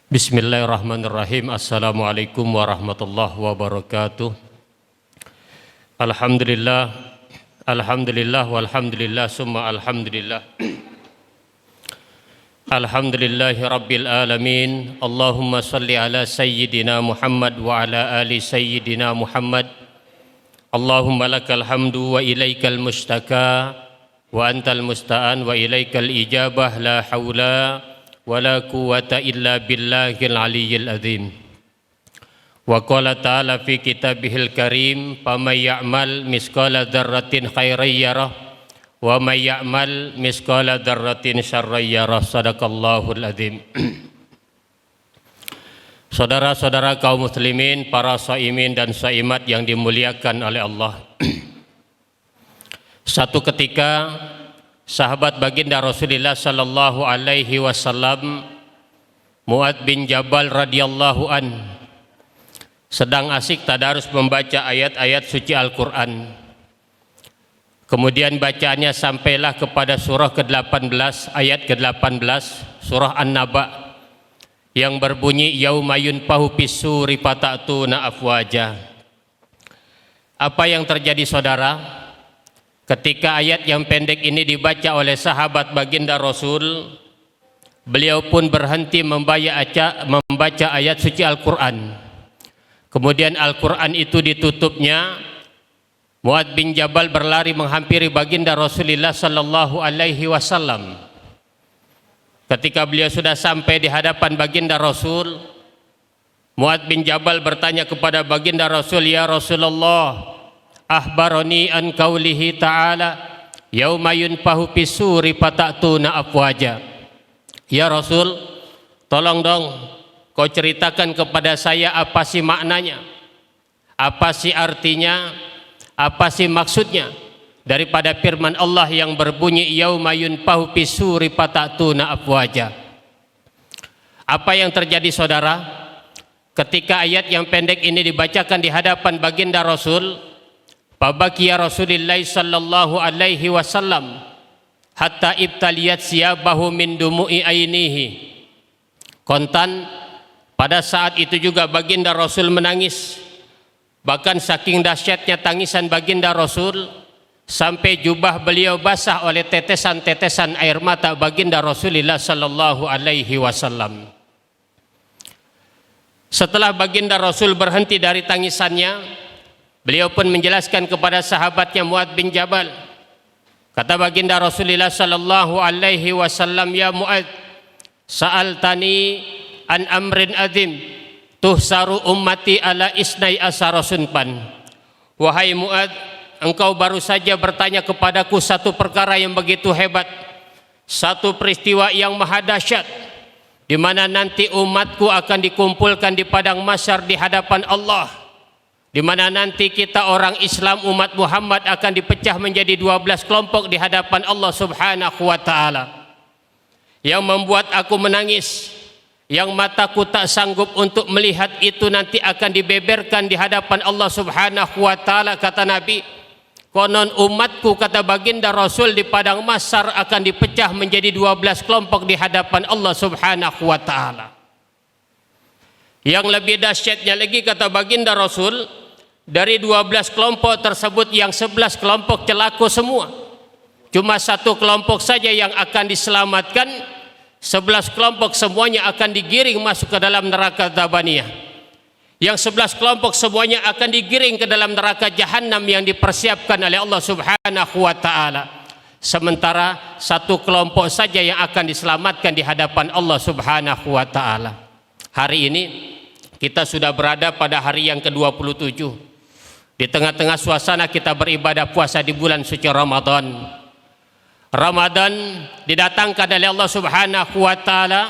Bismillahirrahmanirrahim. Assalamualaikum warahmatullahi wabarakatuh. Alhamdulillah, alhamdulillah, walhamdulillah, summa alhamdulillah. Alhamdulillahi rabbil alamin. Allahumma salli ala sayyidina Muhammad wa ala ali sayyidina Muhammad. Allahumma lakal hamdu wa ilaikal mustaka wa antal musta'an wa ilaikal ijabah. La hawla wala quwwata illa billahil aliyyil azim. Wa qala ta'ala fi kitabihil karim, faman ya'mal misqala dzarratin khairan yarah wa may ya'mal misqala dzarratin syarran yarah. Sadaqallahul azim. Saudara-saudara kaum muslimin, para shaimin dan shaimat yang dimuliakan oleh Allah. Satu ketika sahabat baginda Rasulullah sallallahu alaihi wasallam, Mu'adz bin Jabal radhiyallahu an, sedang asik tadarus membaca ayat-ayat suci Al-Quran. Kemudian bacaannya sampailah kepada surah ke-18, ayat ke-18, surah An-Naba, yang berbunyi yauma yunfahu fis-suri fata'tuna afwaja. Apa yang terjadi, saudara? Ketika ayat yang pendek ini dibaca oleh sahabat baginda Rasul, beliau pun berhenti membaca ayat suci Al-Quran. Kemudian Al-Quran itu ditutupnya. Mu'adz bin Jabal berlari menghampiri baginda Rasulullah sallallahu alaihi wasallam. Ketika beliau sudah sampai di hadapan baginda Rasul, Mu'adz bin Jabal bertanya kepada baginda Rasul, "Ya Rasulullah, akhbaroni an qaulihi ta'ala yauma yunfahu fis-suri fata'tuna afwaja." Ya Rasul, tolong dong kau ceritakan kepada saya apa sih maknanya, apa sih artinya, apa sih maksudnya daripada firman Allah yang berbunyi yauma yunfahu fis-suri fata'tuna afwaja. Apa yang terjadi, saudara, ketika ayat yang pendek ini dibacakan di hadapan baginda Rasul? Fabakiya Rasulullah sallallahu alaihi wasallam hatta ibtaliyat siyabahu min dumu'i ainihi. Kontan pada saat itu juga baginda Rasul menangis. Bahkan saking dahsyatnya tangisan baginda Rasul sampai jubah beliau basah oleh tetesan-tetesan air mata baginda Rasulullah sallallahu alaihi wasallam. Setelah baginda Rasul berhenti dari tangisannya, beliau pun menjelaskan kepada sahabatnya Mu'adz bin Jabal. Kata baginda Rasulullah sallallahu alaihi wasallam, "Ya Mu'adz, sa'altani an amrin azim tuhsaru ummati ala isnai asara sunpan." Wahai Mu'adz, engkau baru saja bertanya kepadaku satu perkara yang begitu hebat, satu peristiwa yang maha dahsyat, di mana nanti umatku akan dikumpulkan di padang mahsyar di hadapan Allah, di mana nanti kita orang Islam umat Muhammad akan dipecah menjadi 12 kelompok di hadapan Allah Subhanahu wa taala. Yang membuat aku menangis, yang mataku tak sanggup untuk melihat itu nanti akan dibeberkan di hadapan Allah Subhanahu wa taala. Kata Nabi, konon umatku, kata baginda Rasul, di padang mahsyar akan dipecah menjadi 12 kelompok di hadapan Allah Subhanahu wa taala. Yang lebih dahsyatnya lagi, kata baginda Rasul, dari 12 kelompok tersebut yang 11 kelompok celaka semua. Cuma satu kelompok saja yang akan diselamatkan. 11 kelompok semuanya akan digiring masuk ke dalam neraka Zabaniyah. Yang 11 kelompok semuanya akan digiring ke dalam neraka Jahannam yang dipersiapkan oleh Allah Subhanahu wa taala. Sementara satu kelompok saja yang akan diselamatkan di hadapan Allah Subhanahu wa taala. Hari ini kita sudah berada pada hari yang ke-27. Di tengah-tengah suasana kita beribadah puasa di bulan suci Ramadan. Ramadan didatangkan oleh Allah Subhanahu wa taala,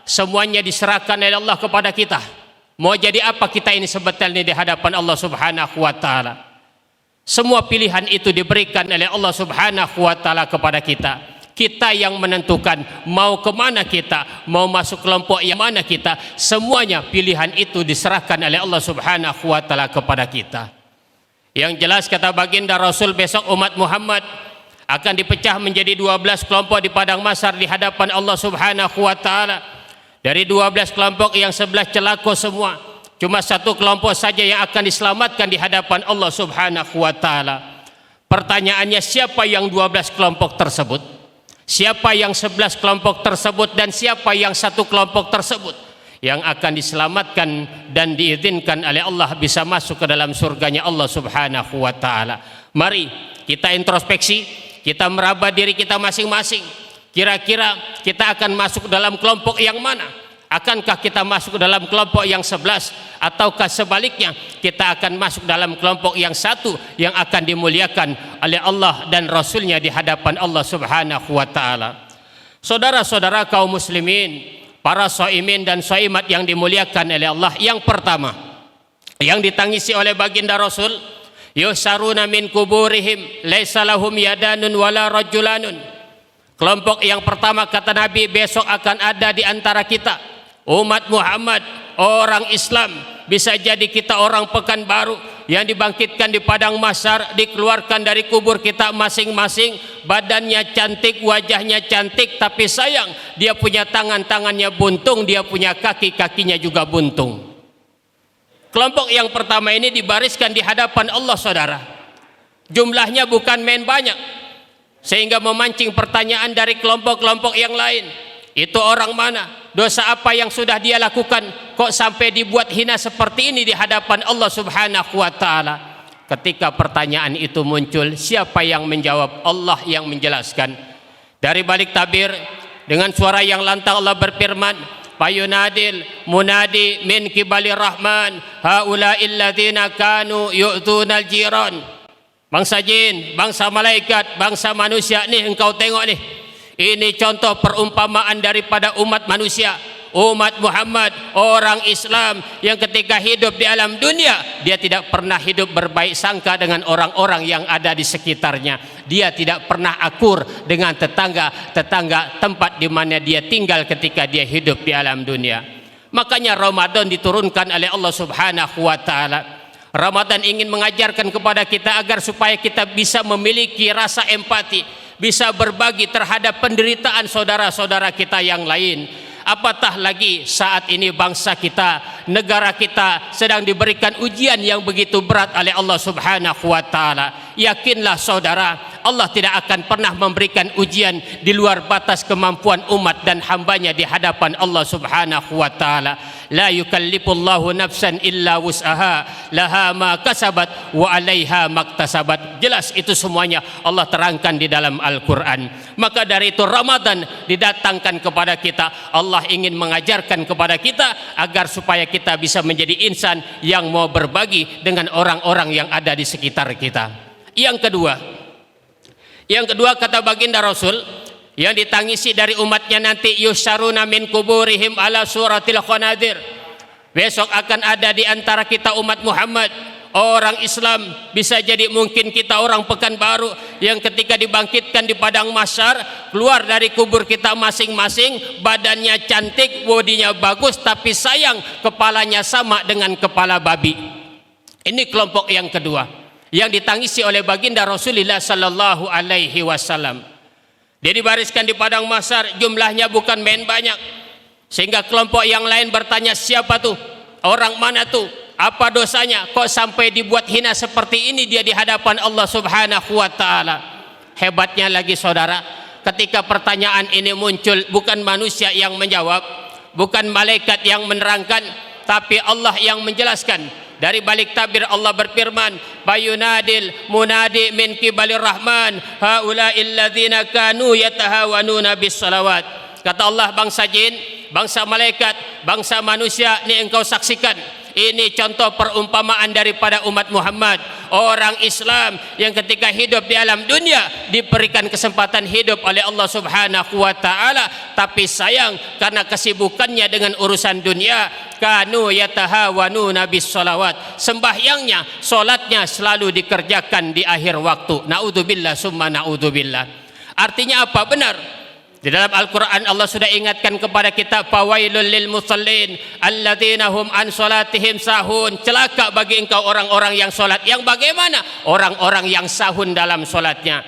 semuanya diserahkan oleh Allah kepada kita. Mau jadi apa kita ini sebetulnya di hadapan Allah Subhanahu wa taala? Semua pilihan itu diberikan oleh Allah Subhanahu wa taala kepada kita. Kita yang menentukan mau kemana kita, mau masuk kelompok yang mana kita. Semuanya pilihan itu diserahkan oleh Allah Subhanahu wa taala kepada kita. Yang jelas, kata baginda Rasul, besok umat Muhammad akan dipecah menjadi 12 kelompok di padang mahsyar di hadapan Allah Subhanahu wa taala. Dari 12 kelompok yang 11 celaka semua. Cuma satu kelompok saja yang akan diselamatkan di hadapan Allah Subhanahu wa taala. Pertanyaannya, siapa yang 12 kelompok tersebut? Siapa yang 11 kelompok tersebut dan siapa yang satu kelompok tersebut yang akan diselamatkan dan diizinkan oleh Allah bisa masuk ke dalam surganya Allah Subhanahu wa taala? Mari kita introspeksi, kita meraba diri kita masing-masing. Kira-kira kita akan masuk dalam kelompok yang mana? Akankah kita masuk dalam kelompok yang 11 ataukah sebaliknya kita akan masuk dalam kelompok yang satu yang akan dimuliakan oleh Allah dan Rasulnya di hadapan Allah Subhanahu wa taala? Saudara-saudara kaum muslimin, para shaimin dan shaimat yang dimuliakan oleh Allah, yang pertama yang ditangisi oleh baginda Rasul, yusaruna min kuburihim laisa lahum yadanun wala rajulanun. Kelompok yang pertama kata Nabi, besok akan ada di antara kita umat Muhammad, orang Islam, bisa jadi kita orang Pekanbaru yang dibangkitkan di padang mahsyar, dikeluarkan dari kubur kita masing-masing, badannya cantik, wajahnya cantik, tapi sayang dia punya tangannya buntung, dia punya kakinya juga buntung. Kelompok yang pertama ini dibariskan di hadapan Allah, saudara. Jumlahnya bukan main banyak, sehingga memancing pertanyaan dari kelompok-kelompok yang lain. Itu orang mana? Dosa apa yang sudah dia lakukan? Kok sampai dibuat hina seperti ini di hadapan Allah Subhanahu wa taala? Ketika pertanyaan itu muncul, siapa yang menjawab? Allah yang menjelaskan. Dari balik tabir dengan suara yang lantang Allah berfirman, fayunadil munadi min kibalir rahman haula'il ladzina kanu yu'tunal jiran. Bangsa jin, bangsa malaikat, bangsa manusia, nih engkau tengok nih. Ini contoh perumpamaan daripada umat manusia, umat Muhammad, orang Islam yang ketika hidup di alam dunia dia tidak pernah hidup berbaik sangka dengan orang-orang yang ada di sekitarnya. Dia tidak pernah akur dengan tetangga tempat di mana dia tinggal ketika dia hidup di alam dunia. Makanya Ramadan diturunkan oleh Allah Subhanahu wa taala. Ramadan ingin mengajarkan kepada kita agar supaya kita bisa memiliki rasa empati, bisa berbagi terhadap penderitaan saudara-saudara kita yang lain. Apatah lagi saat ini bangsa kita, negara kita sedang diberikan ujian yang begitu berat oleh Allah Subhanahu wa taala. Yakinlah saudara, Allah tidak akan pernah memberikan ujian di luar batas kemampuan umat dan hambanya di hadapan Allah Subhanahu wa taala. La yukallifullahu nafsan illa wus'aha laha ma kasabat wa 'alaiha maktasabat. Jelas itu semuanya Allah terangkan di dalam Al-Qur'an. Maka dari itu Ramadan didatangkan kepada kita. Allah ingin mengajarkan kepada kita agar supaya kita bisa menjadi insan yang mau berbagi dengan orang-orang yang ada di sekitar kita. Yang kedua kata baginda Rasul, yang ditangisi dari umatnya nanti, yusaruna min kuburihim ala suratil khanadir. Besok akan ada di antara kita umat Muhammad, orang Islam, bisa jadi mungkin kita orang Pekanbaru yang ketika dibangkitkan di padang mahsyar, keluar dari kubur kita masing-masing, badannya cantik, bodinya bagus, tapi sayang kepalanya sama dengan kepala babi. Ini kelompok yang kedua yang ditangisi oleh baginda Rasulullah sallallahu alaihi wasallam. Dia dibariskan di padang mahsyar, jumlahnya bukan main banyak, sehingga kelompok yang lain bertanya, siapa tuh? Orang mana tuh? Apa dosanya? Kok sampai dibuat hina seperti ini dia di hadapan Allah Subhanahu wa taala? Hebatnya lagi saudara, ketika pertanyaan ini muncul, bukan manusia yang menjawab, bukan malaikat yang menerangkan, tapi Allah yang menjelaskan. Dari balik tabir Allah berfirman, bayunadil munadi min kibalir rahman haula'il ladzina kanu yatahawanuna bis salawat. Kata Allah, bangsa jin, bangsa malaikat, bangsa manusia, ini engkau saksikan. Ini contoh perumpamaan daripada umat Muhammad, orang Islam yang ketika hidup di alam dunia diberikan kesempatan hidup oleh Allah Subhanahu wa taala, tapi sayang karena kesibukannya dengan urusan dunia, kanu yatahawanuna bis salawat. Sembahyangnya, salatnya selalu dikerjakan di akhir waktu. Naudzubillah summa naudzubillah. Artinya apa? Benar. Di dalam Al-Quran Allah sudah ingatkan kepada kita, fawailul lil musallin alladzina hum an salatihim sahun. Celaka bagi engkau orang-orang yang solat. Yang bagaimana? Orang-orang yang sahun dalam solatnya.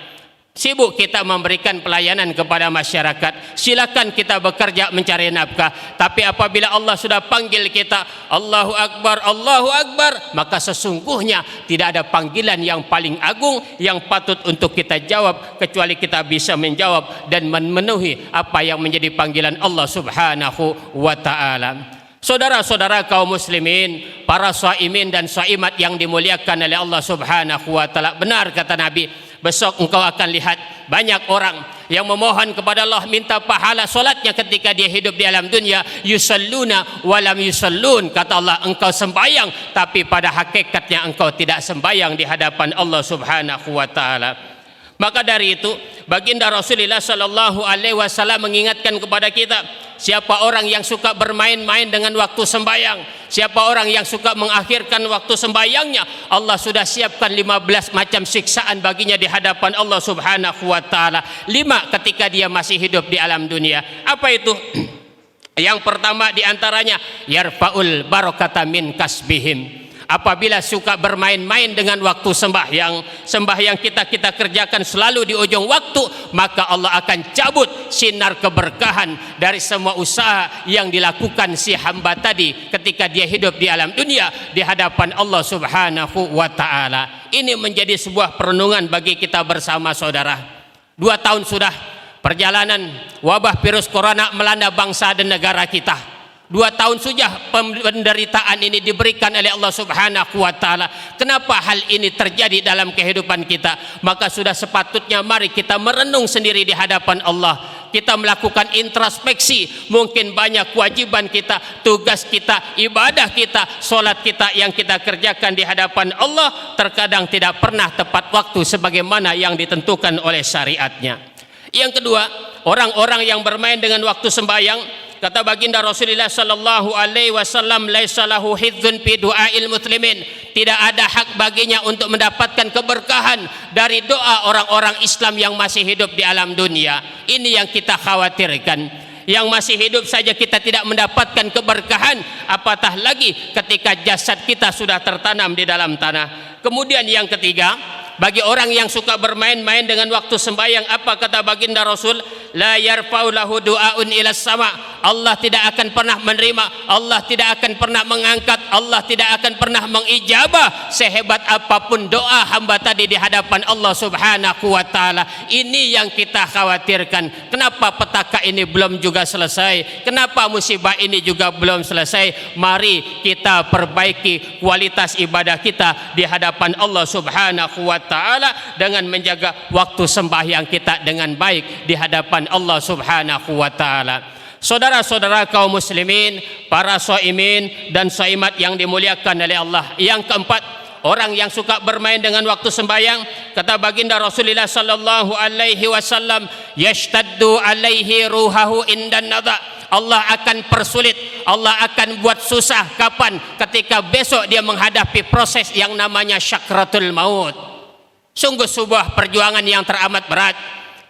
Sibuk kita memberikan pelayanan kepada masyarakat. Silakan kita bekerja mencari nafkah. Tapi apabila Allah sudah panggil kita, Allahu Akbar, maka sesungguhnya tidak ada panggilan yang paling agung yang patut untuk kita jawab kecuali kita bisa menjawab dan memenuhi apa yang menjadi panggilan Allah Subhanahu wa ta'ala. Saudara-saudara kaum muslimin, para shaimin dan shaimat yang dimuliakan oleh Allah Subhanahu wa ta'ala, benar kata Nabi, besok engkau akan lihat banyak orang yang memohon kepada Allah minta pahala solatnya ketika dia hidup di alam dunia. Yusalluna walam yusallun, kata Allah, engkau sembahyang tapi pada hakikatnya engkau tidak sembahyang di hadapan Allah Subhanahu wa ta'ala. Maka dari itu baginda Rasulullah sallallahu alaihi wasallam mengingatkan kepada kita, siapa orang yang suka bermain-main dengan waktu sembahyang, siapa orang yang suka mengakhirkan waktu sembahyangnya, Allah sudah siapkan 15 macam siksaan baginya di hadapan Allah Subhanahu wa ta'ala. 5 ketika dia masih hidup di alam dunia. Apa itu? Yang pertama diantaranya, yarfaul barakata min kasbihim. Apabila suka bermain-main dengan waktu sembahyang kita kerjakan selalu di ujung waktu, maka Allah akan cabut sinar keberkahan dari semua usaha yang dilakukan si hamba tadi ketika dia hidup di alam dunia di hadapan Allah Subhanahu wa ta'ala. Ini menjadi sebuah perenungan bagi kita bersama, saudara. 2 tahun sudah perjalanan wabah virus corona melanda bangsa dan negara kita. 2 tahun sudah penderitaan ini diberikan oleh Allah Subhanahu wa ta'ala. Kenapa hal ini terjadi dalam kehidupan kita? Maka sudah sepatutnya mari kita merenung sendiri di hadapan Allah. Kita melakukan introspeksi. Mungkin banyak kewajiban kita, tugas kita, ibadah kita, solat kita yang kita kerjakan di hadapan Allah terkadang tidak pernah tepat waktu sebagaimana yang ditentukan oleh syariatnya. Yang kedua, orang-orang yang bermain dengan waktu sembahyang, kata baginda Rasulullah sallallahu alaihi wasallam, laisa lahu hidzun fi du'ail muslimin, tidak ada hak baginya untuk mendapatkan keberkahan dari doa orang-orang Islam yang masih hidup di alam dunia. Ini yang kita khawatirkan. Yang masih hidup saja kita tidak mendapatkan keberkahan, apatah lagi ketika jasad kita sudah tertanam di dalam tanah. Kemudian yang ketiga, bagi orang yang suka bermain-main dengan waktu sembahyang, apa kata baginda Rasul? La yarfa'u lahu du'aun ila sama. Allah tidak akan pernah menerima, Allah tidak akan pernah mengangkat, Allah tidak akan pernah mengijabah sehebat apapun doa hamba tadi di hadapan Allah Subhanahu wa ta'ala. Ini yang kita khawatirkan. Kenapa petaka ini belum juga selesai? Kenapa musibah ini juga belum selesai? Mari kita perbaiki kualitas ibadah kita di hadapan Allah Subhanahu wa ta'ala dengan menjaga waktu sembahyang kita dengan baik di hadapan Allah Subhanahu wa ta'ala. Saudara-saudara kaum muslimin, para shaimin dan shaimat yang dimuliakan oleh Allah. Yang keempat, orang yang suka bermain dengan waktu sembahyang, kata baginda Rasulullah sallallahu alaihi wasallam, yashtaddu alaihi ruhahu indan nadha. Allah akan persulit, Allah akan buat susah kapan? Ketika besok dia menghadapi proses yang namanya syakratul maut. Sungguh sebuah perjuangan yang teramat berat.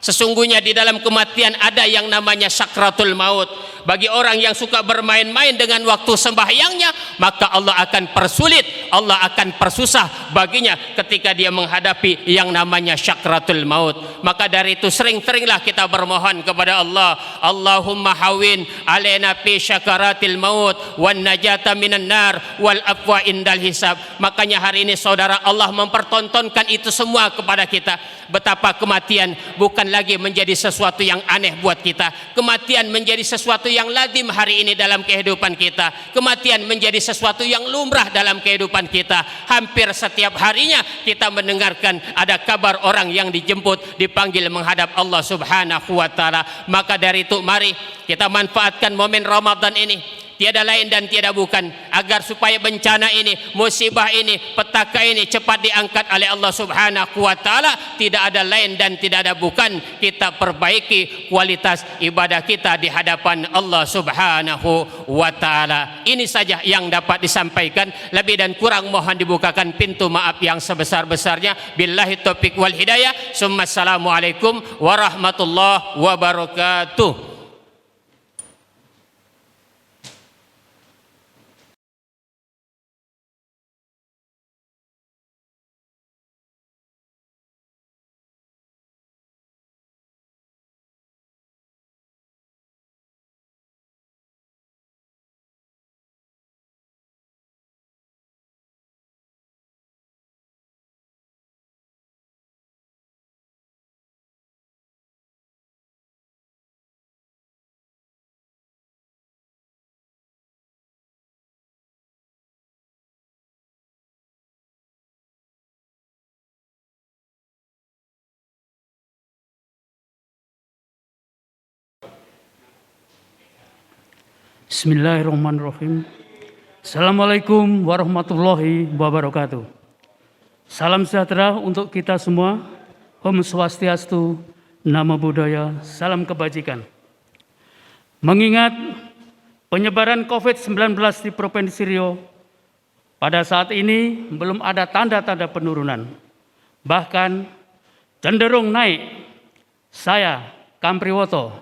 Sesungguhnya di dalam kematian ada yang namanya sakratul maut. Bagi orang yang suka bermain-main dengan waktu sembahyangnya, maka Allah akan persulit, Allah akan persusah baginya ketika dia menghadapi yang namanya sakratul maut. Maka dari itu sering-seringlah kita bermohon kepada Allah, Allahumma hawin alaina fi syakaratil maut wan najata minan nar wal afwa indal hisab. Makanya hari ini saudara, Allah mempertontonkan itu semua kepada kita. Betapa kematian bukan lagi menjadi sesuatu yang aneh buat kita. Kematian menjadi sesuatu yang lazim hari ini dalam kehidupan kita. Kematian menjadi sesuatu yang lumrah dalam kehidupan kita. Hampir setiap harinya kita mendengarkan ada kabar orang yang dijemput, dipanggil menghadap Allah Subhanahu wa ta'ala. Maka dari itu mari kita manfaatkan momen Ramadan ini, tiada lain dan tiada bukan, agar supaya bencana ini, musibah ini, petaka ini cepat diangkat oleh Allah Subhanahu wa ta'ala. Tidak ada lain dan tidak ada bukan, kita perbaiki kualitas ibadah kita di hadapan Allah Subhanahu wa ta'ala. Ini saja yang dapat disampaikan. Lebih dan kurang mohon dibukakan pintu maaf yang sebesar-besarnya. Billahi taufiq wal hidayah. Assalamualaikum warahmatullahi wabarakatuh. Bismillahirrahmanirrahim. Assalamualaikum warahmatullahi wabarakatuh. Salam sejahtera untuk kita semua. Om Swastiastu, Namo Buddhaya, salam kebajikan. Mengingat penyebaran COVID-19 di Provinsi Riau pada saat ini belum ada tanda-tanda penurunan, bahkan cenderung naik, saya, Kampriwoto,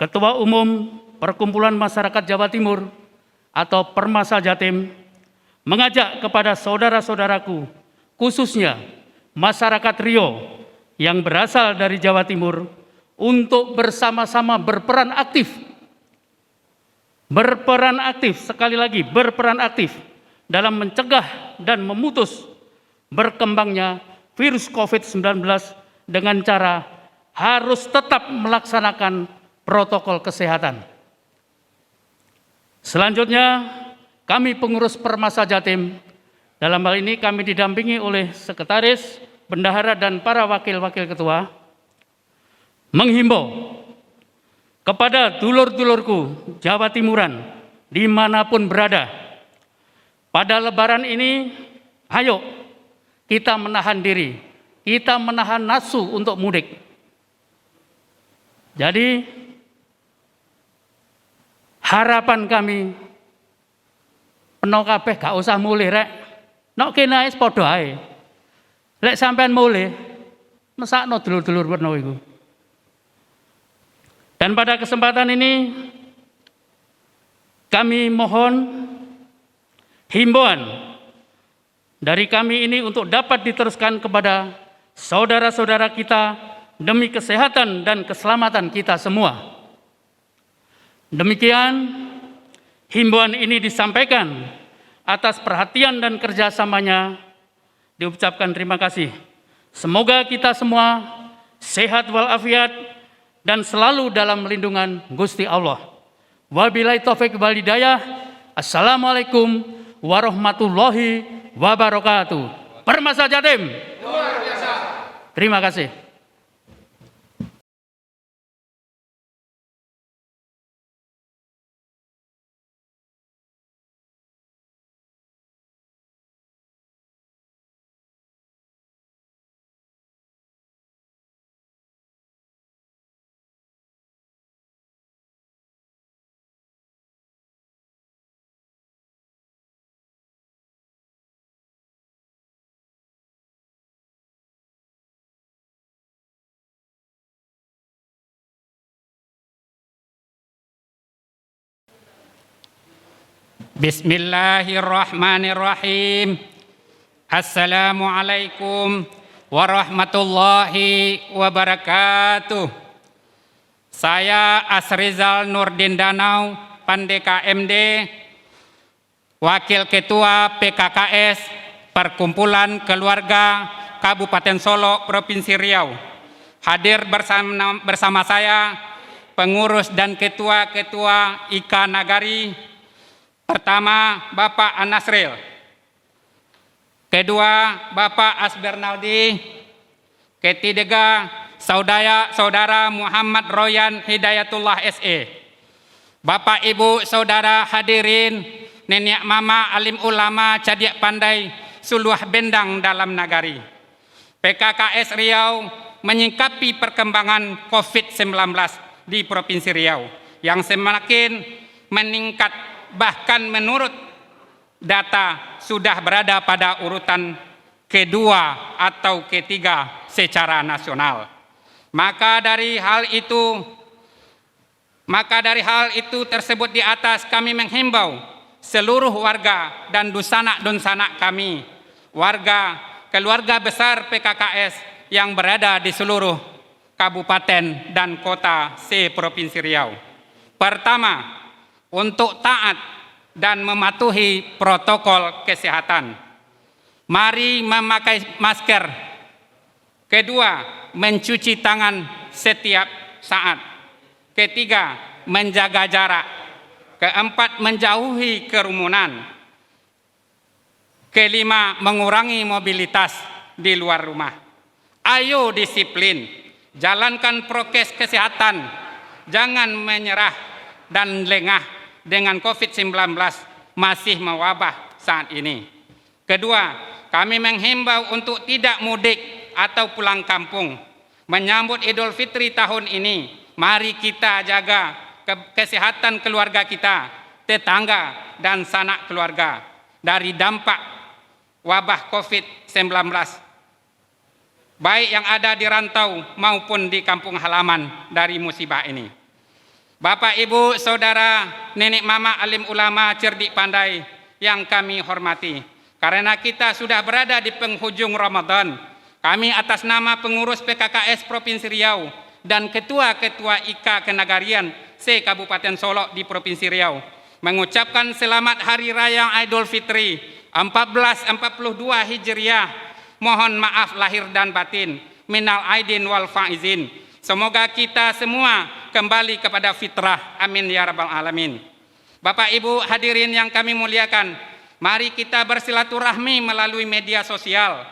Ketua Umum Perkumpulan Masyarakat Jawa Timur atau Permasa Jatim, mengajak kepada saudara-saudaraku, khususnya masyarakat Riau yang berasal dari Jawa Timur, untuk bersama-sama berperan aktif, sekali lagi berperan aktif dalam mencegah dan memutus berkembangnya virus COVID-19 dengan cara harus tetap melaksanakan protokol kesehatan. Selanjutnya, kami pengurus Permasa Jatim, dalam hal ini kami didampingi oleh sekretaris, bendahara, dan para wakil-wakil ketua, menghimbau kepada dulur-dulurku Jawa Timuran dimanapun berada, pada Lebaran ini, ayo kita menahan diri, kita menahan nafsu untuk mudik. Jadi, harapan kami, penok kabeh gak usah mulih rek, nok kene wis padha ae. Lek sampean mulih, mesakno dulur-dulur werna iku. Dan pada kesempatan ini kami mohon himbauan dari kami ini untuk dapat diteruskan kepada saudara-saudara kita demi kesehatan dan keselamatan kita semua. Demikian himbauan ini disampaikan atas perhatian dan kerjasamanya. Diucapkan terima kasih. Semoga kita semua sehat walafiat dan selalu dalam lindungan Gusti Allah. Wabillahi taufiq wal hidayah. Assalamualaikum warahmatullahi wabarakatuh. Permasa Jatim. Luar biasa. Terima kasih. Bismillahirrahmanirrahim. Assalamualaikum warahmatullahi wabarakatuh. Saya Asrizal Nurdin Danau, Pandeka MD, Wakil Ketua PKKS Perkumpulan Keluarga Kabupaten Solo, Provinsi Riau. Hadir bersama saya pengurus dan ketua-ketua IKA Nagari. Pertama, Bapak Anasril. Kedua, Bapak Asbernaldi. Ketiga, Saudara Muhammad Royan Hidayatullah SE. Bapak Ibu Saudara hadirin, nenek mama alim ulama cadiak pandai suluh bendang dalam nagari. PKKS Riau menyikapi perkembangan COVID-19 di Provinsi Riau yang semakin meningkat. Bahkan menurut data sudah berada pada urutan kedua atau ketiga secara nasional. Maka dari hal itu tersebut di atas kami menghimbau seluruh warga dan dusanak-dusanak kami, warga keluarga besar PKKS yang berada di seluruh kabupaten dan kota se-Provinsi Riau. Pertama, untuk taat dan mematuhi protokol kesehatan. Mari memakai masker. Kedua, mencuci tangan setiap saat. Ketiga, menjaga jarak. Keempat, menjauhi kerumunan. Kelima, mengurangi mobilitas di luar rumah. Ayo disiplin, jalankan prokes kesehatan, jangan menyerah dan lengah dengan COVID-19 masih mewabah saat ini. Kedua, kami menghimbau untuk tidak mudik atau pulang kampung. Menyambut Idul Fitri tahun ini, mari kita jaga kesehatan keluarga kita, tetangga, dan sanak keluarga dari dampak wabah COVID-19, baik yang ada di rantau maupun di kampung halaman dari musibah ini. Bapak, Ibu, Saudara, Nenek, Mama, alim ulama, cerdik, pandai yang kami hormati, karena kita sudah berada di penghujung Ramadan, kami atas nama pengurus PKKS Provinsi Riau dan ketua-ketua IKA Kenagarian se-Kabupaten Solok di Provinsi Riau mengucapkan selamat Hari Raya Idul Fitri 1442 Hijriah. Mohon maaf lahir dan batin. Minal aidin wal faizin. Semoga kita semua kembali kepada fitrah. Amin ya rabbal alamin. Bapak, Ibu, hadirin yang kami muliakan, mari kita bersilaturahmi melalui media sosial,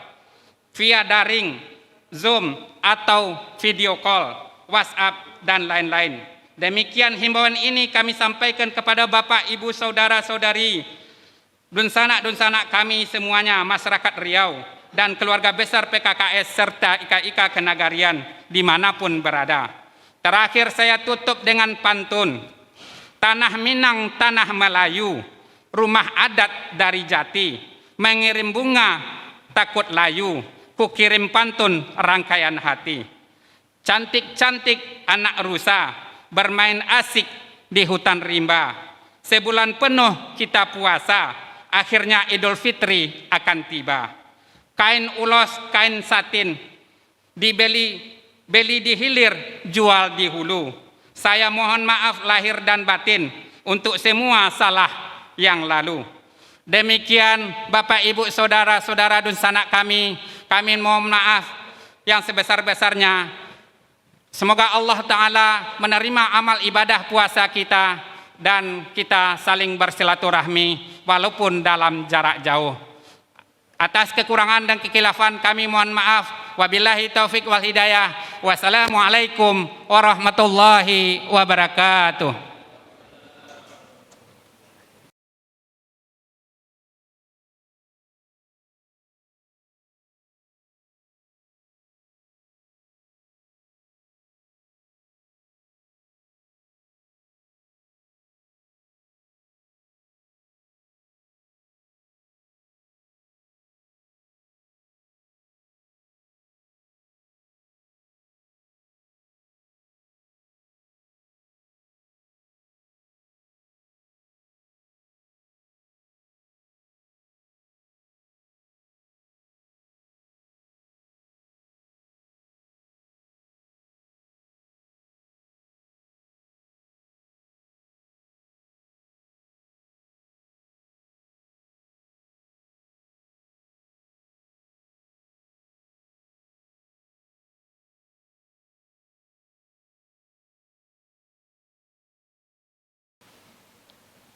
via daring, Zoom, atau video call, WhatsApp, dan lain-lain. Demikian himbauan ini kami sampaikan kepada Bapak, Ibu, Saudara-saudari, dunsanak-dunsanak kami semuanya, masyarakat Riau, dan keluarga besar PKKS serta IKA Kenagarian dimanapun berada. Terakhir saya tutup dengan pantun. Tanah Minang, tanah Melayu, rumah adat dari Jati, mengirim bunga takut layu, kukirim pantun rangkaian hati. Cantik-cantik anak rusa, bermain asik di hutan rimba. Sebulan penuh kita puasa, akhirnya Idul Fitri akan tiba. Kain ulos, kain satin, beli di hilir, jual di hulu. Saya mohon maaf lahir dan batin untuk semua salah yang lalu. Demikian Bapak, Ibu, Saudara-saudara dunsanak kami mohon maaf yang sebesar-besarnya. Semoga Allah Ta'ala menerima amal ibadah puasa kita dan kita saling bersilaturahmi walaupun dalam jarak jauh. Atas kekurangan dan kekhilafan kami mohon maaf. Wabillahi taufik wal hidayah. Wassalamualaikum warahmatullahi wabarakatuh.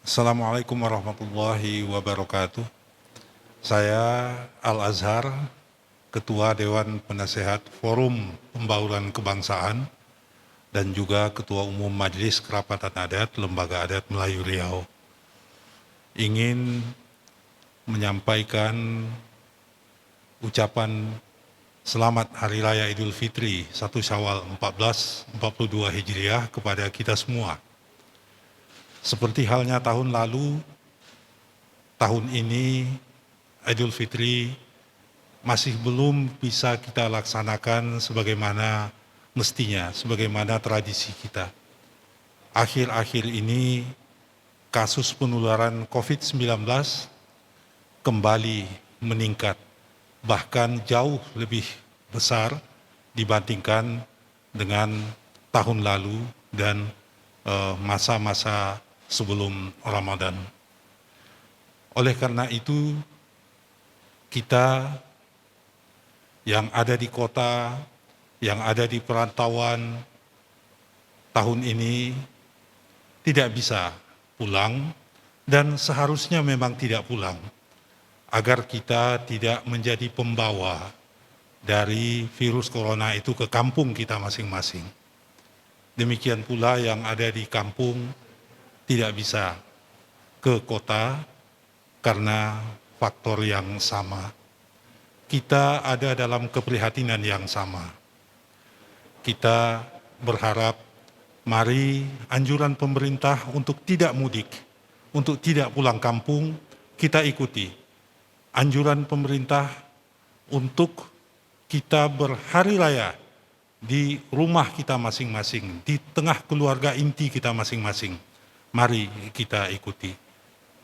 Assalamualaikum warahmatullahi wabarakatuh. Saya Al-Azhar, Ketua Dewan Penasehat Forum Pembauran Kebangsaan dan juga Ketua Umum Majelis Kerapatan Adat Lembaga Adat Melayu Riau, ingin menyampaikan ucapan selamat Hari Raya Idul Fitri 1 Syawal 1442 Hijriah kepada kita semua. Seperti halnya tahun lalu, tahun ini Idul Fitri masih belum bisa kita laksanakan sebagaimana mestinya, sebagaimana tradisi kita. Akhir-akhir ini kasus penularan COVID-19 kembali meningkat, bahkan jauh lebih besar dibandingkan dengan tahun lalu dan masa-masa sebelum Ramadan. Oleh karena itu, kita yang ada di kota, yang ada di perantauan, tahun ini tidak bisa pulang dan seharusnya memang tidak pulang, agar kita tidak menjadi pembawa dari virus corona itu ke kampung kita masing-masing. Demikian pula yang ada di kampung tidak bisa ke kota karena faktor yang sama. Kita ada dalam keprihatinan yang sama. Kita berharap mari anjuran pemerintah untuk tidak mudik, untuk tidak pulang kampung, kita ikuti. Anjuran pemerintah untuk kita berhari raya di rumah kita masing-masing, di tengah keluarga inti kita masing-masing. Mari kita ikuti.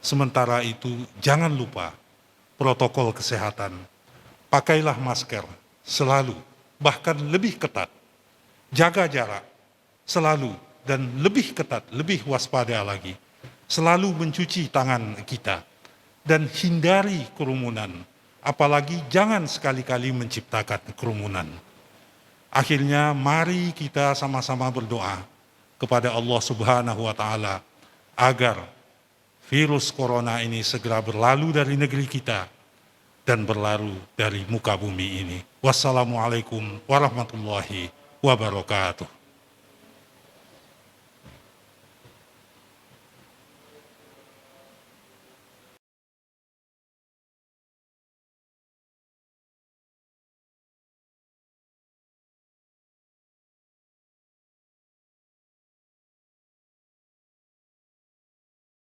Sementara itu, jangan lupa protokol kesehatan. Pakailah masker selalu, bahkan lebih ketat. Jaga jarak selalu dan lebih ketat, lebih waspada lagi. Selalu mencuci tangan kita dan hindari kerumunan. Apalagi jangan sekali-kali menciptakan kerumunan. Akhirnya mari kita sama-sama berdoa kepada Allah Subhanahu wa Ta'ala agar virus corona ini segera berlalu dari negeri kita dan berlalu dari muka bumi ini. Wassalamualaikum warahmatullahi wabarakatuh.